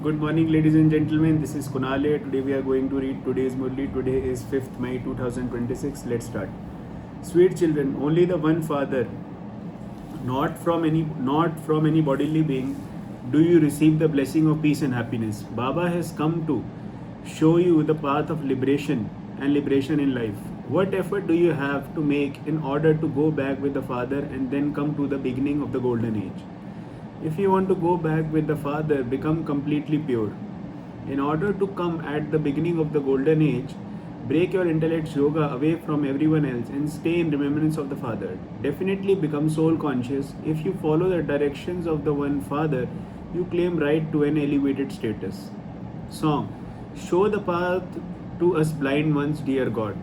Good morning, ladies and gentlemen. This is Kunale. Today we are going to read today's Murli. Today is 5th May 2026. Let's start. Sweet children, only the one Father, not from any bodily being, do you receive the blessing of peace and happiness. Baba has come to show you the path of liberation in life. What effort do you have to make in order to go back with the Father and then come to the beginning of the golden age? If you want to go back with the Father, become completely pure. In order to come at the beginning of the golden age, break your intellect's yoga away from everyone else and stay in remembrance of the Father. Definitely become soul conscious. If you follow the directions of the one Father, you claim right to an elevated status. Song. Show the path to us blind ones, dear God.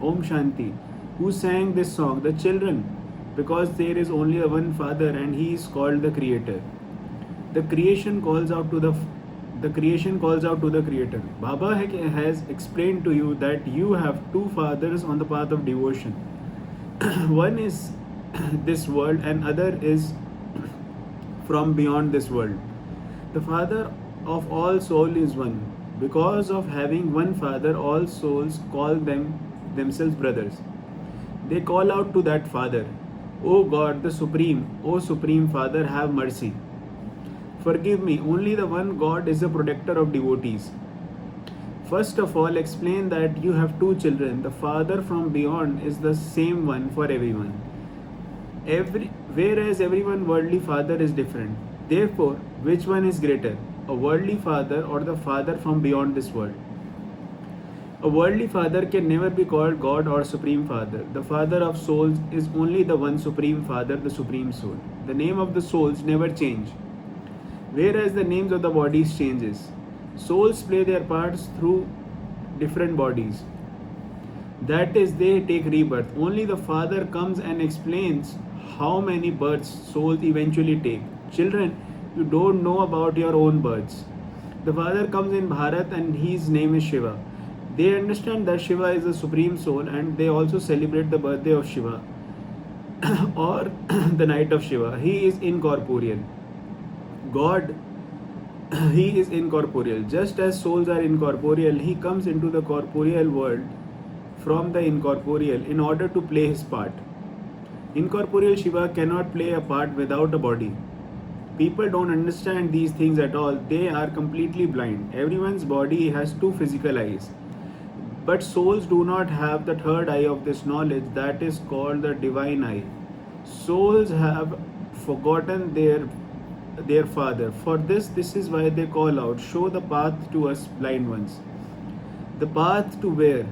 Om Shanti. Who sang this song? The children, because there is only one Father and He is called the Creator. The creation calls out to the creation calls out to the Creator. Baba has explained to you that you have two fathers on the path of devotion. One is this world and other is from beyond this world. The Father of all souls is one. Because of having one Father, all souls call themselves brothers. They call out to that Father, O God, the Supreme, O Supreme Father, have mercy. Forgive me, only the one God is the protector of devotees. First of all, explain that you have two children. The Father from beyond is the same one for everyone. Whereas everyone worldly father is different. Therefore, which one is greater, a worldly father or the Father from beyond this world? A worldly father can never be called God or Supreme Father. The Father of souls is only the one Supreme Father, the Supreme Soul. The name of the souls never change, whereas the names of the bodies changes. Souls play their parts through different bodies. That is, they take rebirth. Only the Father comes and explains how many births souls eventually take. Children, you don't know about your own births. The Father comes in Bharat and his name is Shiva. They understand that Shiva is the Supreme Soul and they also celebrate the birthday of Shiva or the night of Shiva. He is incorporeal. God, He is incorporeal. Just as souls are incorporeal, He comes into the corporeal world from the incorporeal in order to play His part. Incorporeal Shiva cannot play a part without a body. People don't understand these things at all. They are completely blind. Everyone's body has two physical eyes. But souls do not have the third eye of this knowledge, that is called the divine eye. Souls have forgotten their Father. For this is why they call out, show the path to us blind ones. The path to where?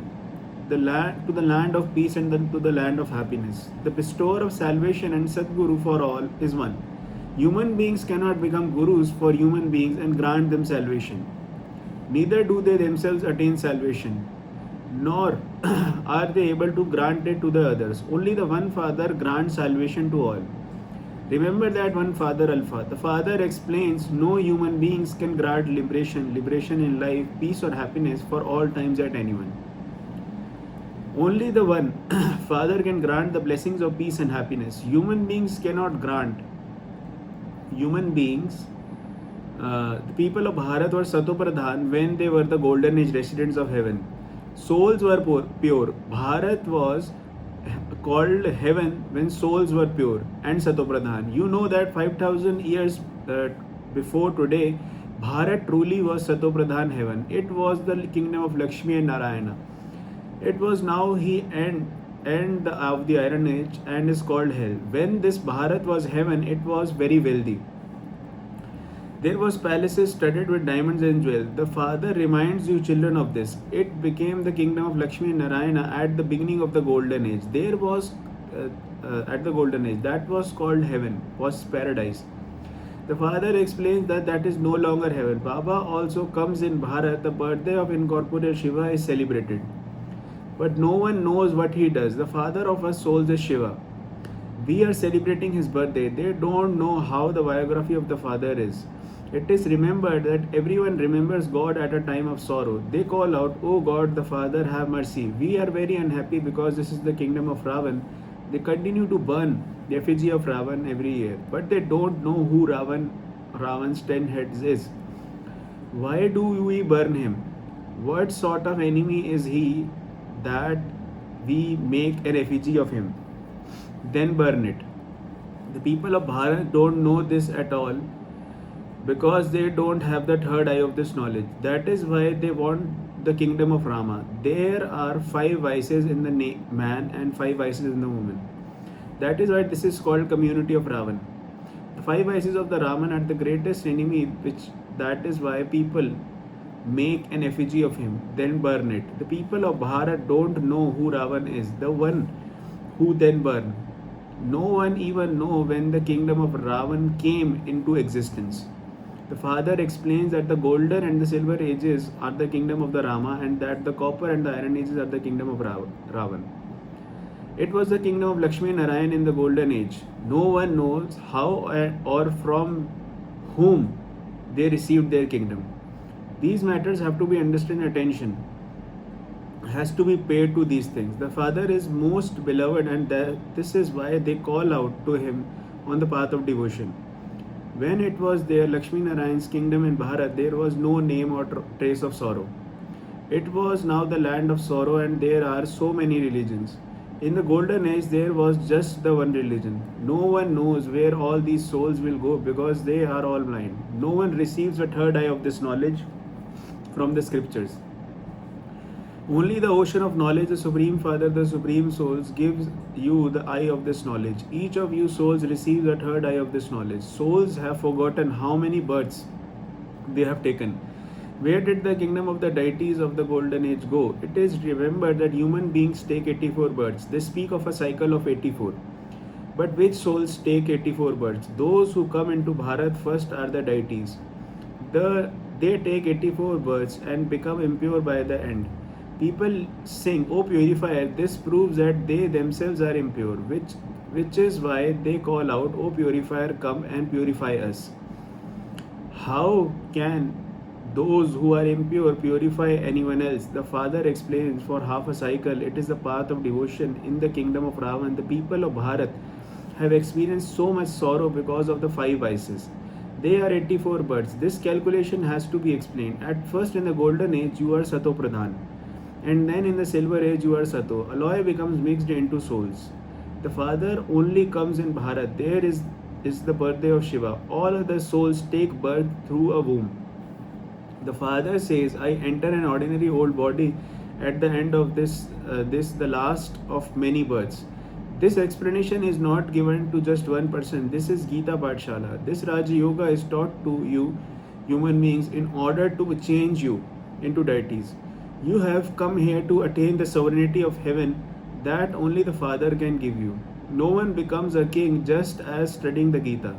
To the land of peace and then to the land of happiness. The bestower of salvation and Sadguru for all is one. Human beings cannot become gurus for human beings and grant them salvation. Neither do they themselves attain salvation, nor are they able to grant it to the others. Only the one Father grants salvation to all. Remember that one Father Alpha. The Father explains no human beings can grant liberation in life, peace or happiness for all times at anyone. Only the one Father can grant the blessings of peace and happiness. Human beings cannot grant. Human beings, the people of Bharat were Satopradhan when they were the golden age residents of heaven. Souls were pure. Bharat was called heaven when souls were pure and Satopradhan. You know that 5,000 years before today, Bharat truly was Satopradhan heaven. It was the kingdom of Lakshmi and Narayana. It was now he end of the Iron Age and is called hell. When this Bharat was heaven, it was very wealthy. There was palaces studded with diamonds and jewels. The Father reminds you children of this. It became the kingdom of Lakshmi and Narayana at the beginning of the golden age. There was at the golden age, that was called heaven, was paradise. The Father explains that is no longer heaven. Baba also comes in Bharat. The birthday of incorporeal Shiva is celebrated, but no one knows what he does. The Father of us souls is Shiva. We are celebrating his birthday. They don't know how the biography of the Father is. It is remembered that everyone remembers God at a time of sorrow. They call out, O God, the Father, have mercy. We are very unhappy because this is the kingdom of Ravan. They continue to burn the effigy of Ravan every year, but they don't know who Ravan's 10 heads is. Why do we burn him? What sort of enemy is he that we make an effigy of him? Then burn it. The people of Bharat don't know this at all because they don't have the third eye of this knowledge. That is why they want the kingdom of Rama. There are five vices in the man and five vices in the woman. That is why this is called community of Ravan. The five vices of the Raman are the greatest enemy, which that is why people make an effigy of him, then burn it. The people of Bharat don't know who Ravan is, the one who then burn. No one even know when the kingdom of Ravan came into existence. The father explains that the golden and the silver ages are the kingdom of the Rama and that the copper and the iron ages are the kingdom of Ravan. It was the kingdom of Lakshmi Narayan in the golden age. No one knows how or from whom they received their kingdom. These matters have to be understood, and attention has to be paid to these things. The Father is most beloved, and this is why they call out to him on the path of devotion. When it was there, Lakshmi Narayan's kingdom in Bharat, there was no name or trace of sorrow. It was now the land of sorrow, and there are so many religions. In the golden age, there was just the one religion. No one knows where all these souls will go because they are all blind. No one receives a third eye of this knowledge from the scriptures. Only the ocean of knowledge, the Supreme Father, the Supreme Souls, gives you the eye of this knowledge. Each of you souls receives a third eye of this knowledge. Souls have forgotten how many births they have taken. Where did the kingdom of the deities of the golden age go? It is remembered that human beings take 84 births. They speak of a cycle of 84. But which souls take 84 births? Those who come into Bharat first are the deities. They take 84 births and become impure by the end. People sing, "O purifier," this proves that they themselves are impure, which is why they call out, "O purifier, come and purify us." How can those who are impure purify anyone else? The Father explains, for half a cycle, it is the path of devotion in the kingdom of Ravan. The people of Bharat have experienced so much sorrow because of the five vices. They are 84 births. This calculation has to be explained. At first, in the golden age, you are Sato Pradhan, and then in the silver age, you are Sato. Alloy becomes mixed into souls. The Father only comes in Bharat. There is the birthday of Shiva. All other souls take birth through a womb. The Father says, "I enter an ordinary old body at the end of this, the last of many births." This explanation is not given to just one person. This is Gita Pathshala. This Raja Yoga is taught to you, human beings, in order to change you into deities. You have come here to attain the sovereignty of heaven that only the Father can give you. No one becomes a king just as studying the Gita.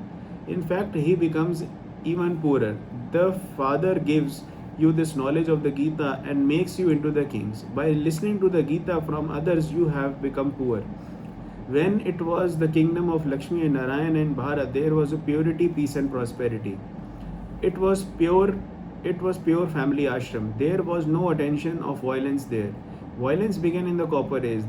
In fact, he becomes even poorer. The Father gives you this knowledge of the Gita and makes you into the kings. By listening to the Gita from others, you have become poor. When it was the kingdom of Lakshmi and Narayan and Bharat, there was a purity, peace, and prosperity. It was pure family ashram. There was no attention of violence there. Violence began in the copper age.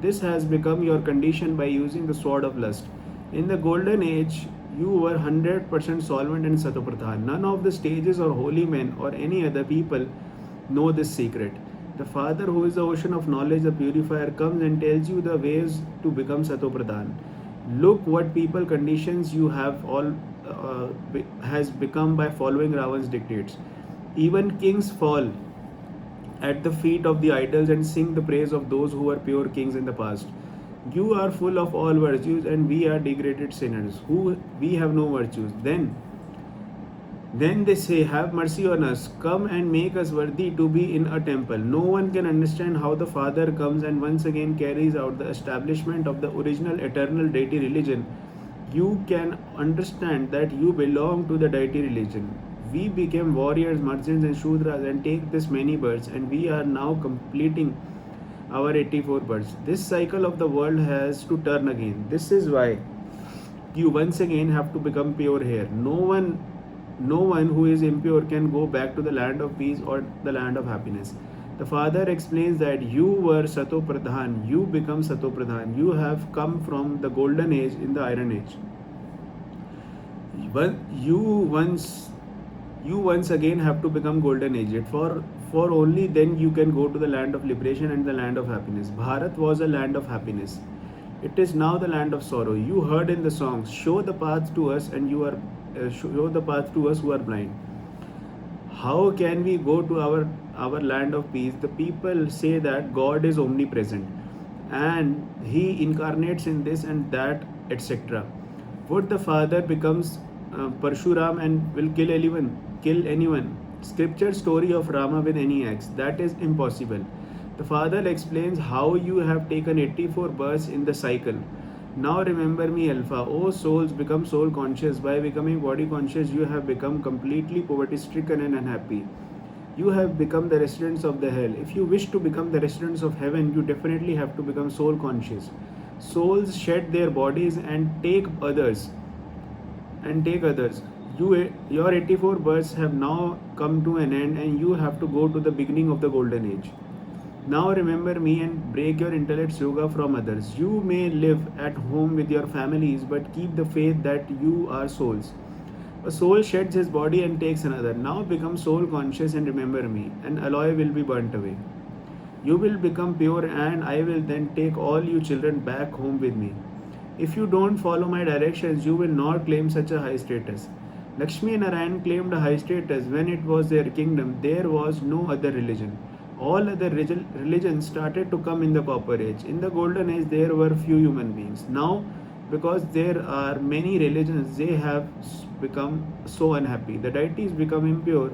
This has become your condition by using the sword of lust. In the golden age, you were 100% solvent and Satopradhan. None of the sages or holy men or any other people know this secret. The Father, who is the ocean of knowledge, the purifier, comes and tells you the ways to become Satopradhan. Look what people conditions you have all has become by following Ravan's dictates. Even kings fall at the feet of the idols and sing the praise of those who were pure kings in the past. You are full of all virtues, and we are degraded sinners. We have no virtues. Then they say, "Have mercy on us. Come and make us worthy to be in a temple." No one can understand how the Father comes and once again carries out the establishment of the original eternal deity religion. You can understand that you belong to the deity religion. We became warriors, merchants, and Shudras and take this many births, and we are now completing our 84 births. This cycle of the world has to turn again. This is why you once again have to become pure here. No one who is impure can go back to the land of peace or the land of happiness. The Father explains that you were Sato Pradhan, you become Sato Pradhan. You have come from the golden age in the iron age. You once You once again have to become golden aged. For only then you can go to the land of liberation and the land of happiness. Bharat was a land of happiness. It is now the land of sorrow. You heard in the songs, show the path to us and you are show the path to us who are blind. How can we go to our land of peace? The people say that God is omnipresent and he incarnates in this and that, etc. Would the father becomes Parshuram and will kill anyone? Scripture story of Rama with any axe, that is impossible. The father explains how you have taken 84 births in the cycle. Now remember me, Alpha. O souls, become soul conscious. By becoming body conscious, you have become completely poverty stricken and unhappy. You have become the residents of the hell. If you wish to become the residents of heaven, you definitely have to become soul conscious. Souls shed their bodies and take others. Your 84 births have now come to an end, and you have to go to the beginning of the golden age. Now remember me and break your intellect's yoga from others. You may live at home with your families, but keep the faith that you are souls. A soul sheds his body and takes another. Now become soul conscious and remember me. An alloy will be burnt away. You will become pure, and I will then take all you children back home with me. If you don't follow my directions, you will not claim such a high status. Lakshmi and Narayan claimed a high status when it was their kingdom. There was no other religion. All other religions started to come in the copper age. In the golden age, there were few human beings. Now, because there are many religions, they have become so unhappy. The deities become impure,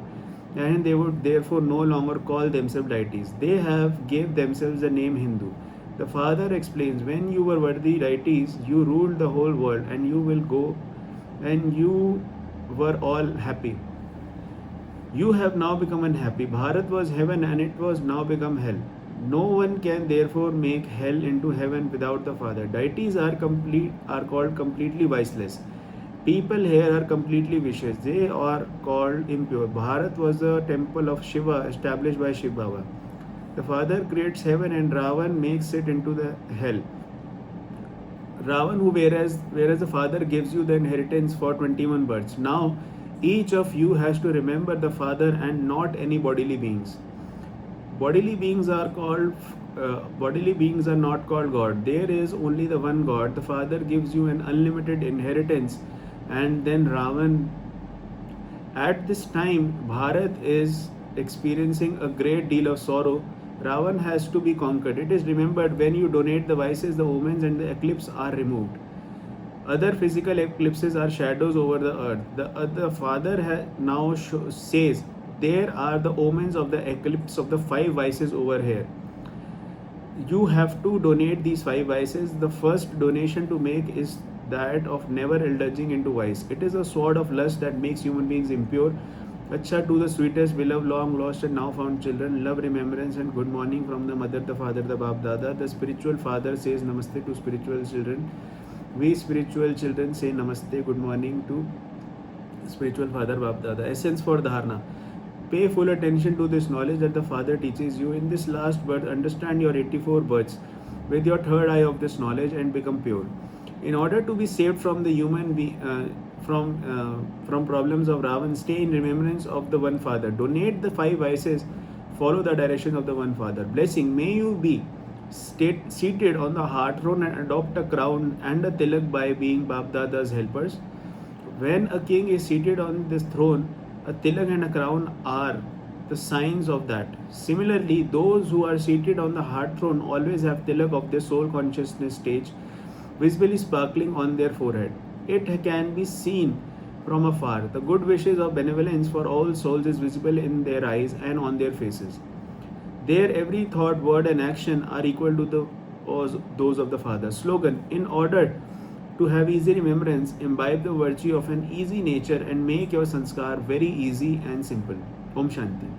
and they would therefore no longer call themselves deities. They have gave themselves the name Hindu. The father explains, when you were worthy deities, you ruled the whole world, and you will go, and you were all happy. You have now become unhappy. Bharat was heaven and it was now become hell. No one can therefore make hell into heaven without the Father. Deities are called completely viceless. People here are completely vicious. They are called impure. Bharat was the temple of Shiva established by Shiv Baba. The Father creates heaven and Ravan makes it into the hell. Ravan, whereas the Father gives you the inheritance for 21 births. Now each of you has to remember the Father and not any bodily beings. Bodily beings are not called God. There is only the one God. The Father gives you an unlimited inheritance, and then Ravan. At this time, Bharat is experiencing a great deal of sorrow. Ravan has to be conquered. It is remembered, when you donate the vices, the omens and the eclipse are removed. Other physical eclipses are shadows over the earth. The Father now says, there are the omens of the eclipse of the 5 vices over here. You have to donate these 5 vices. The first donation to make is that of never indulging into vice. It is a sword of lust that makes human beings impure. Acha to the sweetest, beloved, long lost and now found children, love, remembrance and good morning from the mother, the father, the Bap Dada. The spiritual father says namaste to spiritual children. We spiritual children say namaste, good morning to spiritual father, Bap Dada. Essence for dharana. Pay full attention to this knowledge that the Father teaches you. In this last birth, understand your 84 births with your third eye of this knowledge and become pure. In order to be saved from the from problems of Ravan, stay in remembrance of the one Father. Donate the 5 vices. Follow the direction of the one Father. Blessing. May you be seated on the heart throne and adopt a crown and a tilak by being Bap Dada's helpers. When a king is seated on this throne, a tilak and a crown are the signs of that. Similarly, those who are seated on the heart throne always have tilak of their soul consciousness stage visibly sparkling on their forehead. It can be seen from afar. The good wishes of benevolence for all souls is visible in their eyes and on their faces. Their every thought, word and action are equal to those of the Father. Slogan. In order to have easy remembrance, imbibe the virtue of an easy nature and make your sanskar very easy and simple. Om Shanti.